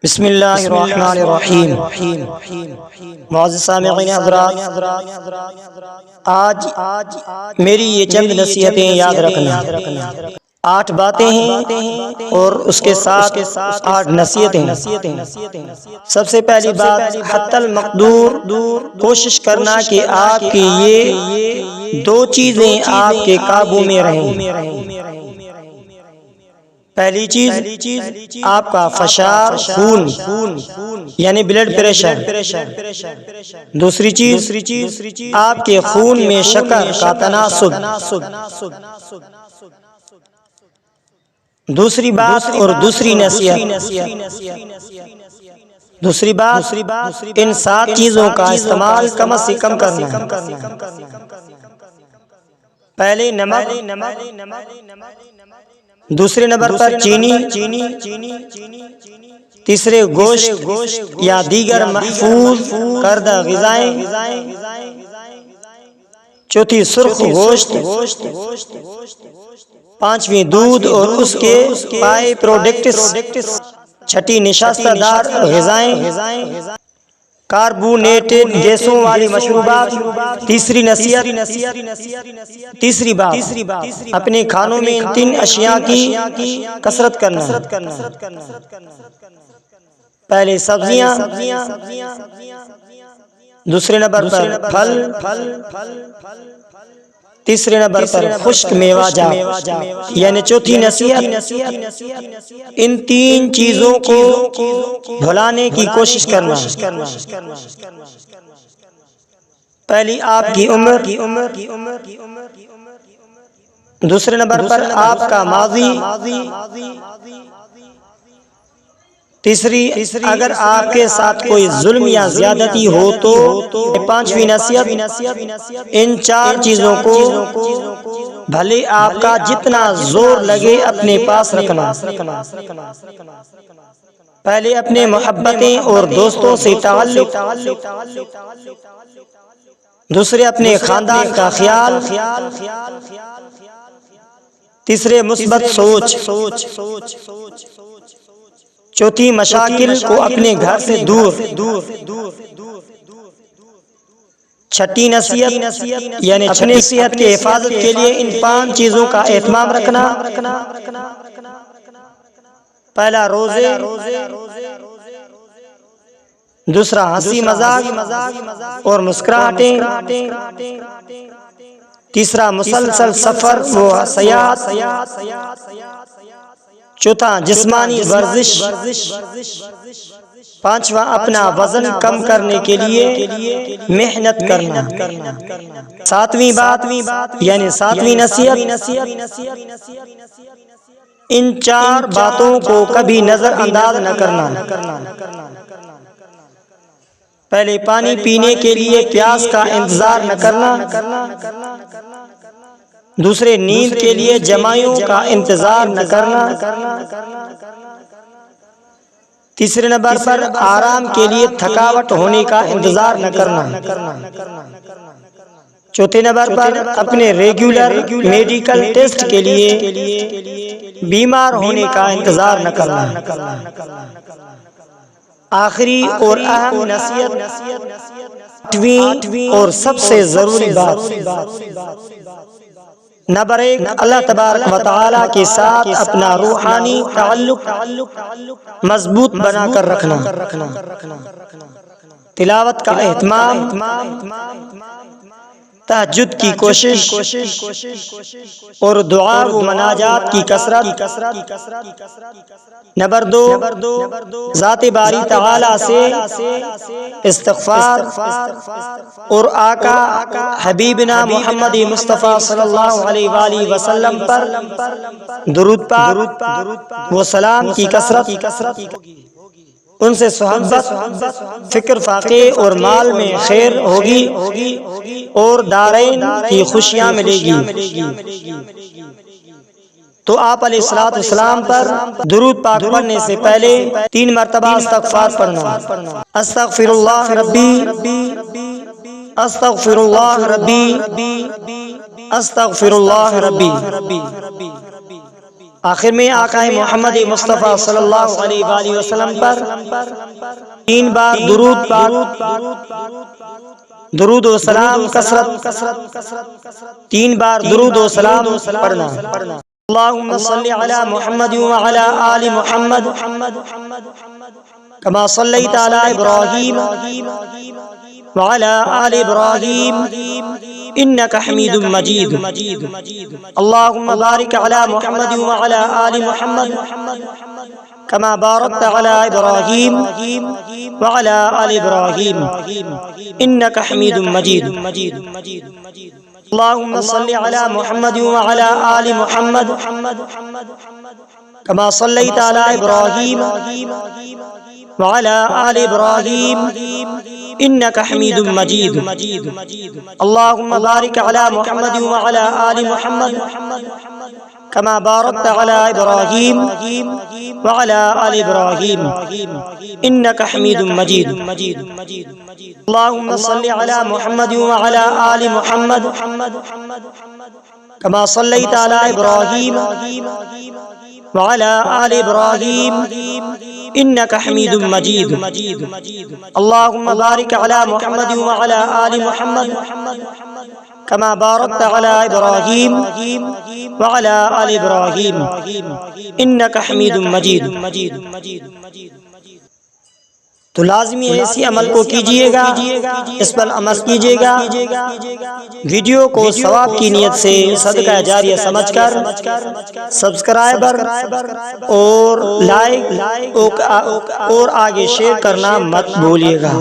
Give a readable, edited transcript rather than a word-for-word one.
بسم اللہ الرحمن الرحیم۔ معزز سامعین حضرات، آج میری یہ چند نصیحتیں یاد رکھنا۔ 8 باتیں ہیں اور اس کے ساتھ 8 نصیحتیں۔ سب سے پہلی بات، حتی المقدور کوشش کرنا کہ آپ کی یہ 2 چیزیں آپ کے قابو میں رہیں۔ پہلی چیز آپ کا فشار خون یعنی بلڈ پریشر۔ دوسری چیز آپ کے خون میں شکر کا تناسب۔ دوسری بات اور دوسری نصیحت، دوسری بات، ان 7 چیزوں کا استعمال کم از کم کرنا ہے۔ پہلے نمک، دوسرے نمبر پر چینی، تیسرے گوشت یا دیگر محفوظ کردہ غذائیں، چوتھی سرخ گوشت، پانچویں دودھ اور اس کے بائی پروڈکٹس، چھٹی نشاستہ دار غذائیں، کاربونیٹڈ گیسوں والی مشروبات۔ تیسری نصیحت، تیسری بات، اپنے کھانوں میں ان 3 اشیاء کی کثرت کرنا۔ پہلے سبزیاں، دوسرے نمبر پر پھل، تیسرے نمبر پر خشک میوہ جات، یعنی چوتھی نصیحت، ان 3 چیزوں کو بھلانے کی کوشش کرنا۔ پہلی آپ کی عمر، دوسرے نمبر پر آپ کا ماضی، تیسری اگر آپ کے ساتھ کوئی ظلم یا زیادتی ہو تو۔ پانچویں نصیحت، ان 4 چیزوں کو بھلے آپ کا جتنا زور لگے اپنے پاس رکھنا۔ پہلے اپنے محبتیں اور دوستوں سے تعلق، دوسرے اپنے خاندان کا خیال، تیسرے مثبت سوچ، چوتھی مشاکل کو اپنے گھر سے دور، چھٹی نصیحت یعنی اپنی صحت کے حفاظت کے لیے ان 5 چیزوں کا اہتمام رکھنا۔ پہلا روزے، دوسرا ہنسی مذاق اور مسکراہٹیں، تیسرا مسلسل سفر و سیاحت، چوتھا جسمانی ورزش، پانچواں اپنا وزن کم کرنے کے لیے محنت کرنا۔ 7ویں بات یعنی 7ویں نصیحت، ان 4 باتوں کو کبھی نظر انداز نہ کرنا۔ پہلے پانی پینے کے لیے پیاس کا انتظار نہ کرنا، دوسرے نیند کے لیے جمائیوں کا انتظار نہ کرنا، تیسرے نمبر پر آرام کے لیے تھکاوٹ ہونے کا انتظار نہ کرنا، چوتھے نمبر پر اپنے ریگولر میڈیکل ٹیسٹ کے لیے بیمار ہونے کا انتظار نہ کرنا۔ آخری اور اہم نصیحت، 8ویں اور سب سے ضروری بات، نمبر 1، اللہ تبارک و تعالی کے ساتھ اپنا روحانی تعلق مضبوط بنا کر رکھنا۔ تلاوت کا اہتمام، تہجد کی کوشش اور دعا و مناجات کی کثرت۔ نمبر 2، ذات باری تعالی سے استغفار اور آقا حبیبنا محمد مصطفیٰ صلی اللہ علیہ وآلہ وسلم پر درود پاک و سلام کی کثرت، ان سے صحبت، فکر فاقے اور مال میں خیر ہوگی اور دارین کی خوشیاں ملے گی۔ تو آپ علیہ الصلوۃ والسلام پر درود پاک پڑھنے سے پہلے 3 مرتبہ استغفار پڑھنا۔ استغفر اللہ ربی، استغفر اللہ ربی، استغفر اللہ ربی، آخر میں آقا محمد مصطفیٰ صلی اللہ علیہ وآلہ وسلم پر 3 بار درود و سلام کثرت 3 بار درود و سلام پڑھنا۔ اللہم صلی علی محمد وعلی آل محمد کما صلیت علی ابراہیم وعلی آل ابراہیم انک حمید مجید۔ اللہم بارک علی محمد وعلی آل محمد کما بارکت علی ابراہیم وعلی آل ابراہیم انک حمید مجید۔ اللہم صلی علی محمد وعلی آل محمد کما صلیت علی ابراہیم وعلی آل ابراہیم انک حمید مجید۔ اللہم بارک علی محمد وعلی آل محمد کما بارکت علی ابراہیم وعلی آل ابراہیم انک حمید مجید۔ اللہم صلی علی محمد وعلی آل محمد کما صلیت علی ابراہیم وعلی آل ابراہیم انک حمید مجید۔ اللہم بارک علی محمد وعلی آل محمد کما بارکت علی ابراہیم وعلی آل ابراہیم انک حمید مجید۔ تو لازمی ایسی عمل کو کیجئے گا، اس پر عمل کیجئے گا، ویڈیو کو ثواب کی نیت سے صدقہ جاریہ سمجھ کر سبسکرائبر اور لائک اور آگے شیئر کرنا مت بھولیے گا۔